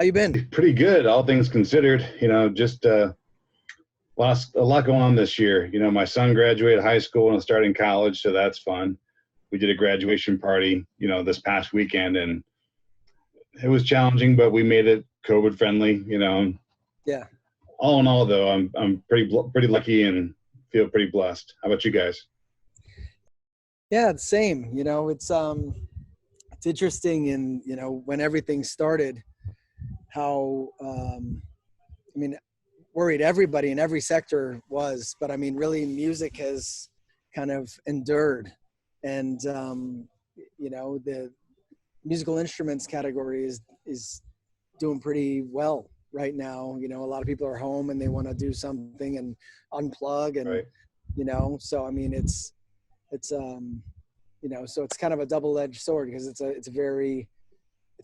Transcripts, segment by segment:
How you been? Pretty good, all things considered. Just a lot going on this year. My son graduated high school and is starting college, so that's fun. We did a graduation party, this past weekend, and it was challenging, but we made it COVID friendly. Yeah. All in all, though, I'm pretty lucky and feel pretty blessed. How about you guys? Yeah, it's same. It's interesting in, when everything started, how I mean, worried everybody in every sector was, but I mean, really music has kind of endured. And the musical instruments category is doing pretty well right now. A lot of people are home and they want to do something and unplug and Right. so I mean so it's kind of a double-edged sword because it's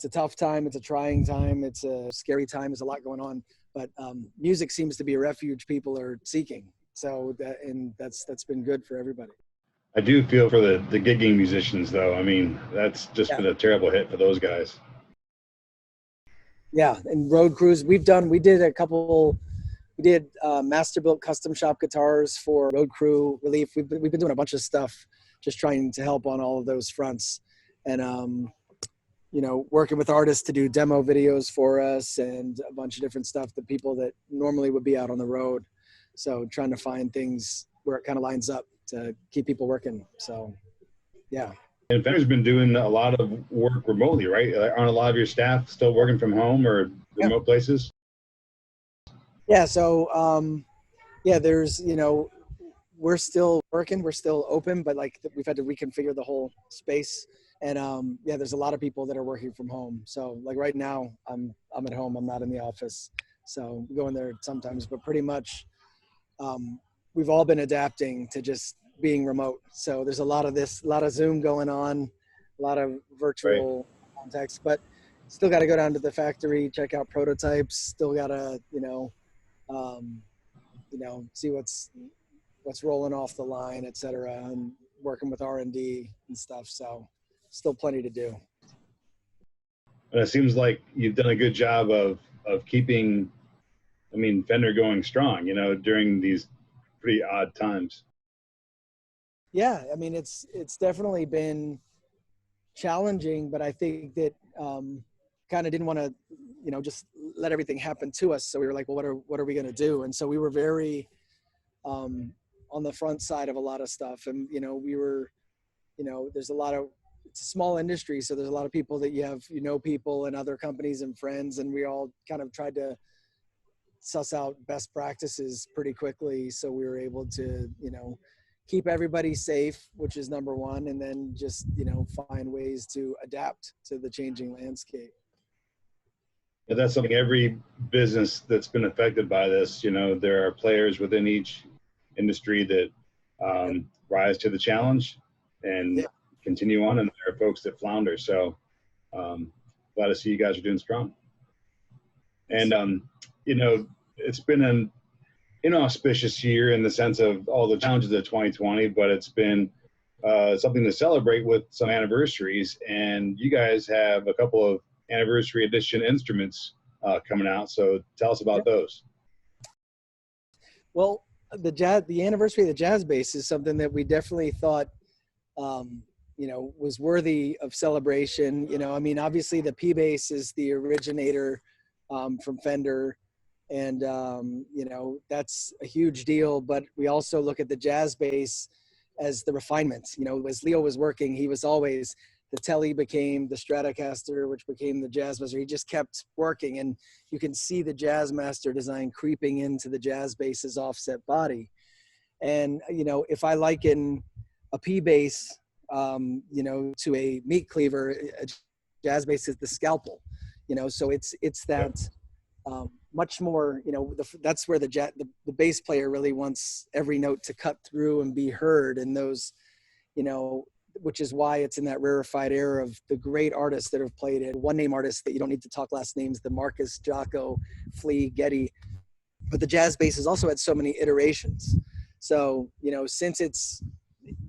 a tough time, it's a trying time, it's a scary time, there's a lot going on, but music seems to be a refuge people are seeking. So that's been good for everybody. I do feel for the gigging musicians, though. I mean, that's just Yeah. been a terrible hit for those guys. Yeah, and road crews we did master built custom shop guitars for road crew relief. We've been doing a bunch of stuff just trying to help on all of those fronts, and working with artists to do demo videos for us and a bunch of different stuff that people that normally would be out on the road. So trying to find things where it kind of lines up to keep people working. So yeah. And Fender's been doing a lot of work remotely, right? Aren't a lot of your staff still working from home or Yeah. remote places? Yeah. So yeah, there's we're still working, we're still open, but like we've had to reconfigure the whole space. And yeah, there's a lot of people that are working from home. So like right now I'm at home, I'm not in the office. So we go in there sometimes, but pretty much we've all been adapting to just being remote. So there's a lot of Zoom going on, a lot of Right. virtual contacts, but still got to go down to the factory, check out prototypes, still got to, um, see what's rolling off the line, et cetera, and working with R&D and stuff. So still plenty to do. But it seems like you've done a good job of keeping, I mean, Fender going strong, during these pretty odd times. Yeah. I mean, it's definitely been challenging, but I think that kind of didn't want to, just let everything happen to us. So we were like, well, what are we going to do? And so we were very on the front side of a lot of stuff. And, we were, there's a lot of, it's a small industry. So there's a lot of people that you have, people and other companies and friends. And we all kind of tried to suss out best practices pretty quickly. So we were able to, keep everybody safe, which is number one. And then just, find ways to adapt to the changing landscape. And that's something every business that's been affected by this, there are players within each industry that rise to the challenge and Yeah. continue on, and there are folks that flounder. So glad to see you guys are doing strong. And it's been an inauspicious year in the sense of all the challenges of 2020, but it's been something to celebrate with some anniversaries. And you guys have a couple of anniversary edition instruments coming out. So tell us about those. Well, the anniversary of the jazz bass is something that we definitely thought, was worthy of celebration. I mean, obviously the P bass is the originator from Fender, and that's a huge deal. But we also look at the jazz bass as the refinement. As Leo was working, he was always the Tele became the Stratocaster, which became the Jazzmaster. He just kept working, and you can see the Jazzmaster design creeping into the jazz bass's offset body. And if I liken a P bass, to a meat cleaver, a jazz bass is the scalpel. So it's that much more. That's where the bass player really wants every note to cut through and be heard, and those, which is why it's in that rarefied era of the great artists that have played it. One name artists that you don't need to talk last names, the Marcus, Jocko, Flea, Getty. But the jazz bass has also had so many iterations. So, since its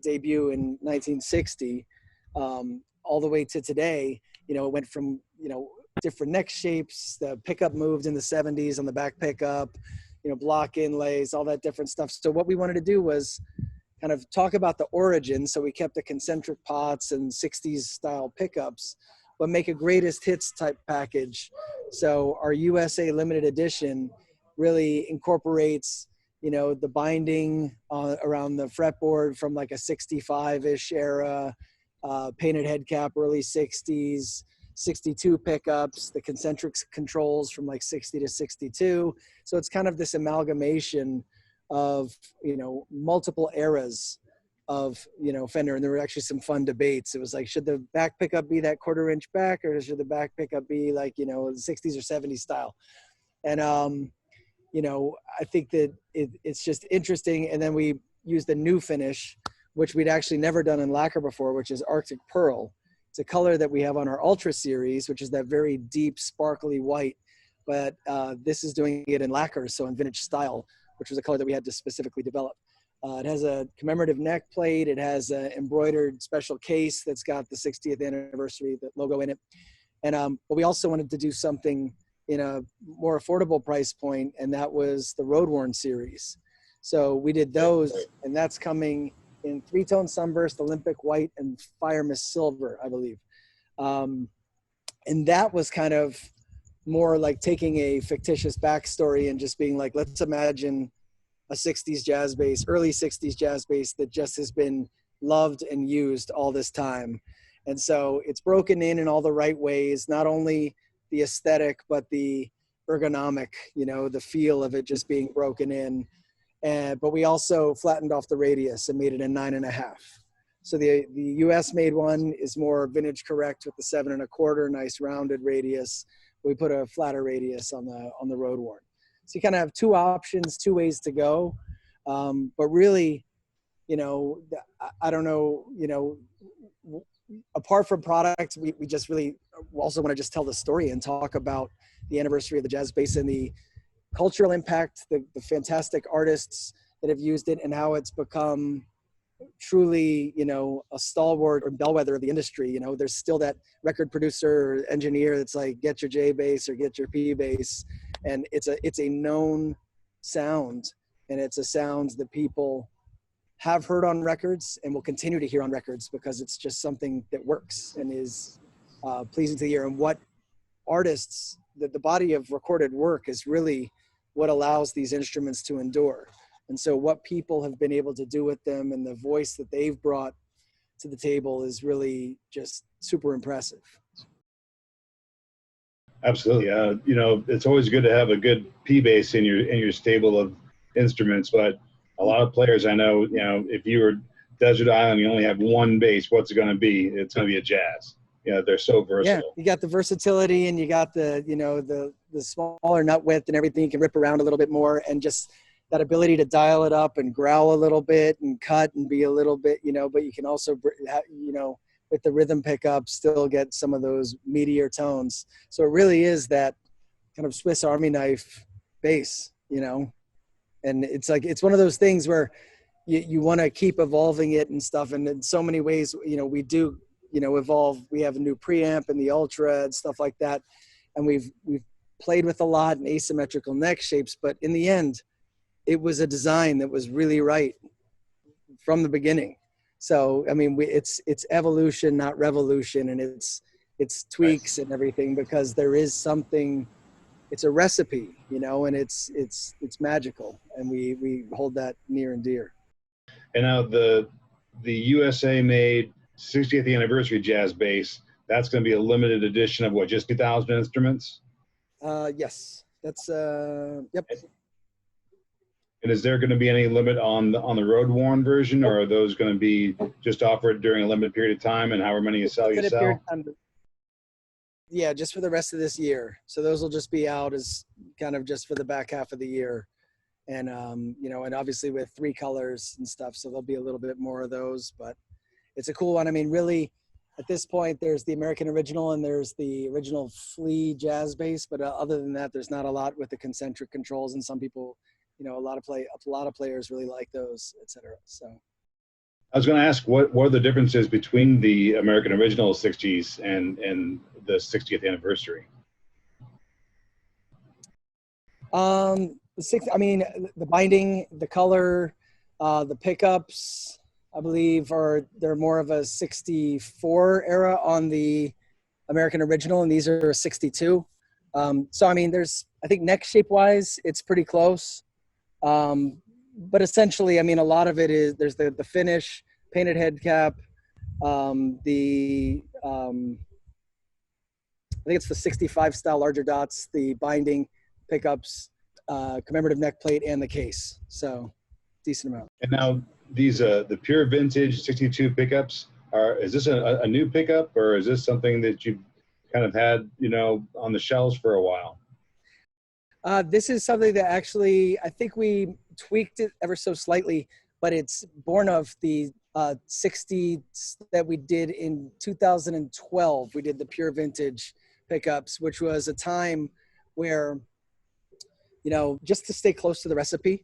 debut in 1960, all the way to today, it went from, different neck shapes. The pickup moved in the 70s on the back pickup, you know, block inlays, all that different stuff. So what we wanted to do was kind of talk about the origin. So we kept the concentric pots and 60s style pickups, but make a greatest hits type package. So our USA limited edition really incorporates, you know, the binding around the fretboard from like a 65-ish era, painted head cap, early 60s, 62 pickups, the concentric controls from like 60 to 62. So it's kind of this amalgamation of, you know, multiple eras of, you know, Fender. And there were actually some fun debates. It was like, should the back pickup be that 1/4 inch back, or should the back pickup be like, you know, 60s or 70s style? And, you know, I think that it's just interesting. And then we used a new finish, which we'd actually never done in lacquer before, which is Arctic Pearl. It's a color that we have on our Ultra series, which is that very deep, sparkly white. But this is doing it in lacquer, so in vintage style, which was a color that we had to specifically develop. It has a commemorative neck plate. It has an embroidered special case that's got the 60th anniversary, the logo in it. And but we also wanted to do something in a more affordable price point, and that was the Road Worn series. So we did those, and that's coming in 3-tone sunburst, Olympic white, and fire mist silver, I believe. And that was kind of more like taking a fictitious backstory and just being like, let's imagine a 60s jazz bass, early 60s jazz bass that just has been loved and used all this time. And so it's broken in all the right ways, not only the aesthetic, but the ergonomic, you know, the feel of it just being broken in. But we also flattened off the radius and made it a 9.5. So the US made one is more vintage correct with the 7 1/4, nice rounded radius. We put a flatter radius on the Road Worn. So you kind of have two options, two ways to go. But really, you know, I don't know, you know, apart from product, we just really also want to just tell the story and talk about the anniversary of the jazz bass and the cultural impact, the fantastic artists that have used it, and how it's become truly, you know, a stalwart or bellwether of the industry. You know, there's still that record producer or engineer that's like, get your J bass or get your P bass. And it's a known sound, and it's a sound that people have heard on records and will continue to hear on records because it's just something that works and is pleasing to the ear. And what artists, the body of recorded work is really what allows these instruments to endure. And so what people have been able to do with them and the voice that they've brought to the table is really just super impressive. Absolutely. You know, it's always good to have a good P bass in your stable of instruments, but a lot of players I know, you know, if you were Desert Island, you only have one bass, what's it going to be? It's going to be a jazz. You know, they're so versatile. Yeah, you got the versatility, and you got the, you know, the smaller nut width and everything. You can rip around a little bit more, and just that ability to dial it up and growl a little bit and cut and be a little bit, you know, but you can also, you know, with the rhythm pickup, still get some of those meatier tones. So it really is that kind of Swiss Army knife bass, you know, and it's like, it's one of those things where you want to keep evolving it and stuff. And in so many ways, you know, we do, you know, evolve. We have a new preamp and the Ultra and stuff like that. And we've played with a lot in asymmetrical neck shapes, but in the end, it was a design that was really right from the beginning. So, I mean, it's evolution, not revolution. And it's tweaks and everything, because there is something, it's a recipe, you know, and it's magical. And we hold that near and dear. And now the USA made 60th anniversary jazz bass, that's going to be a limited edition of what, just 2,000 instruments? Yes, that's, yep. And is there going to be any limit on the Road Worn version, or are those going to be just offered during a limited period of time, and however many you sell, you sell? Yeah, just for the rest of this year. So those will just be out as kind of just for the back half of the year. And, you know, and obviously with 3 colors and stuff, so there'll be a little bit more of those, but it's a cool one. I mean, really, at this point, there's the American original and there's the original Flea jazz bass, but other than that, there's not a lot with the concentric controls, and some people, you know, a lot of players really like those, etc. So I was going to ask, what are the differences between the American original 60s and the 60th anniversary? I mean, the binding, the color, the pickups, I believe they're more of a 64 era on the American original, and these are 62. So, I mean, I think neck shape wise, it's pretty close. But essentially, I mean, a lot of it is, there's the finish, painted head cap, I think it's the 65 style larger dots, the binding, pickups, commemorative neck plate, and the case. So decent amount. And now these the pure vintage 62 pickups is this a new pickup, or is this something that you've kind of had, you know, on the shelves for a while? This is something that actually, I think we tweaked it ever so slightly, but it's born of the 60 that we did in 2012. We did the pure vintage pickups, which was a time where, you know, just to stay close to the recipe,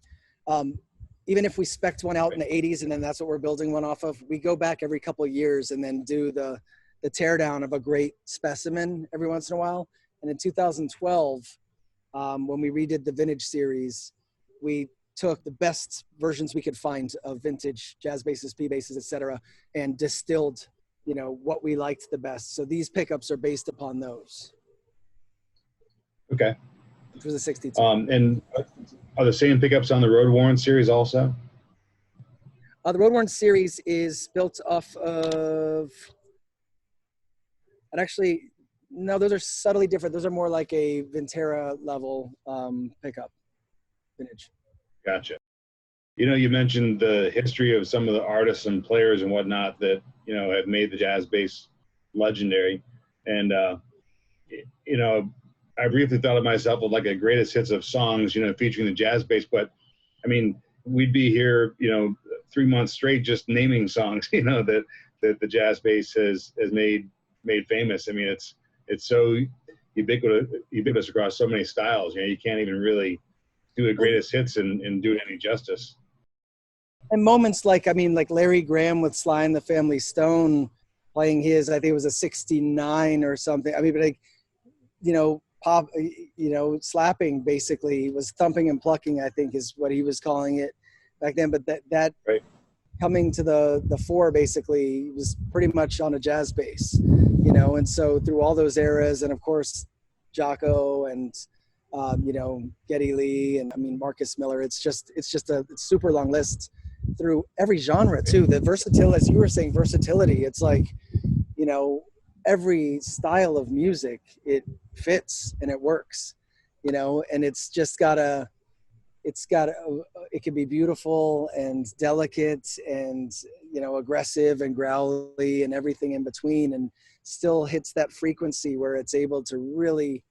even if we spec'd one out in the 80s and then that's what we're building one off of, we go back every couple of years and then do the teardown of a great specimen every once in a while. And in 2012, when we redid the vintage series, we took the best versions we could find of vintage jazz basses, P basses, etc., and distilled, you know, what we liked the best. So these pickups are based upon those. Okay. Which was a 62. And are the same pickups on the Road Worn series also? The Road Worn series is built off of, and actually, no, those are subtly different. Those are more like a Vintera level pickup, vintage. Gotcha. You know, you mentioned the history of some of the artists and players and whatnot that, you know, have made the jazz bass legendary. And, you know, I briefly thought of myself with like a greatest hits of songs, you know, featuring the jazz bass. But I mean, we'd be here, you know, 3 months straight just naming songs, you know, that the jazz bass has made famous. I mean, it's so ubiquitous across so many styles. You know, you can't even really do a greatest hits and do it any justice. And moments like, I mean, like Larry Graham with Sly and the Family Stone playing his, I think it was a 69 or something. I mean, but like, you know, pop, you know, slapping basically was thumping and plucking, I think is what he was calling it back then. But that right. Coming to the fore basically was pretty much on a jazz bass, you know. And so through all those eras, and of course, Jocko and, you know, Geddy Lee, and I mean, Marcus Miller, it's just a super long list through every genre too. The versatility, as you were saying, versatility, it's like, you know, every style of music, it fits and it works, you know. And it's just it can be beautiful and delicate and, you know, aggressive and growly and everything in between, and still hits that frequency where it's able to really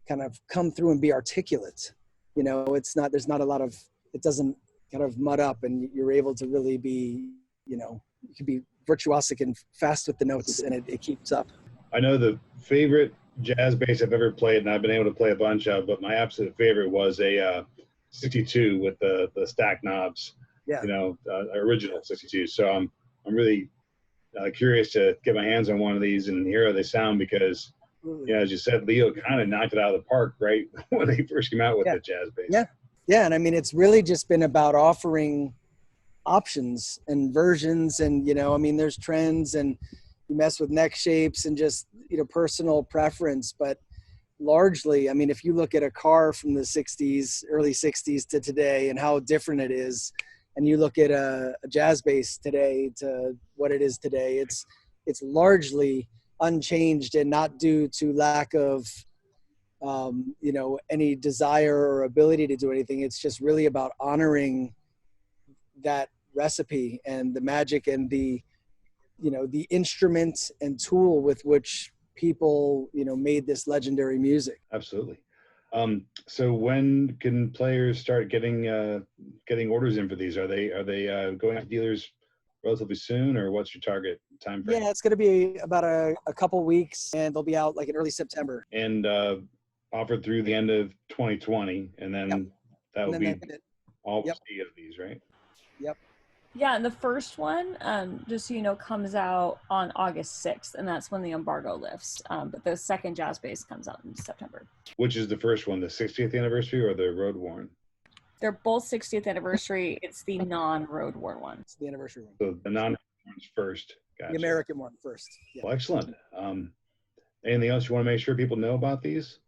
kind of come through and be articulate. You know, there's not a lot of, it doesn't kind of mud up, and you're able to really be, you know, you can be virtuosic and fast with the notes, and it keeps up. I know the favorite jazz bass I've ever played, and I've been able to play a bunch of, but my absolute favorite was a 62 with the stack knobs. Yeah. You know, original 62. So I'm really curious to get my hands on one of these and hear how they sound, because, you know, as you said, Leo kind of knocked it out of the park right when they first came out with the jazz bass. Yeah, and I mean, it's really just been about offering options and versions, and, you know, I mean, there's trends, and you mess with neck shapes and just, you know, personal preference. But largely, I mean, if you look at a car from the 60s, early 60s to today and how different it is, and you look at a jazz bass today to what it is today, it's largely unchanged, and not due to lack of, you know, any desire or ability to do anything. It's just really about honoring that recipe and the magic and the, you know, the instrument and tool with which people, you know, made this legendary music. Absolutely. So when can players start getting orders in for these? Are they going out to dealers relatively soon, or what's your target time frame? Yeah, it's going to be about a couple weeks, and they'll be out like in early September. And offered through the end of 2020, and then that will be all of these, right? Yep. Yeah, and the first one, just so you know, comes out on August 6th, and that's when the embargo lifts. But the second jazz bass comes out in September. Which is the first one, the 60th anniversary or the road worn? They're both 60th anniversary. It's the non-road worn one. It's the anniversary one. So the non one's first. Gotcha. The American one first. Yeah. Well, excellent. Anything else you want to make sure people know about these?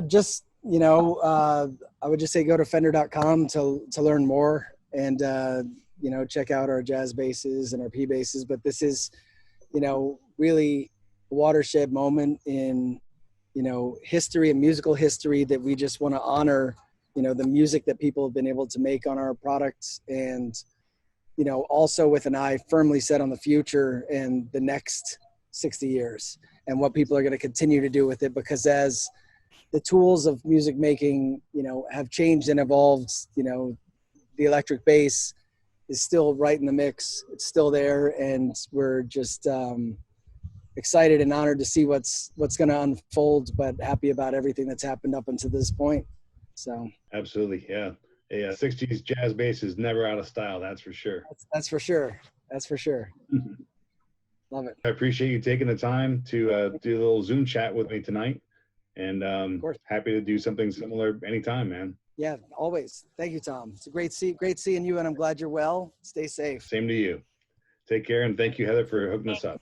Just, I would just say go to fender.com to learn more and, check out our jazz basses and our P basses. But this is, really a watershed moment in, history and musical history that we just want to honor, the music that people have been able to make on our products. And, also with an eye firmly set on the future and the next 60 years and what people are going to continue to do with it. Because as the tools of music making, have changed and evolved, the electric bass is still right in the mix. It's still there. And we're just excited and honored to see what's going to unfold, but happy about everything that's happened up until this point. So absolutely. Yeah. A 60s jazz bass is never out of style. That's for sure. That's for sure. That's for sure. Love it. I appreciate you taking the time to do a little Zoom chat with me tonight. And happy to do something similar anytime, man. Yeah, always. Thank you, Tom. It's a great seeing you, and I'm glad you're well. Stay safe. Same to you. Take care, and thank you, Heather, for hooking us up.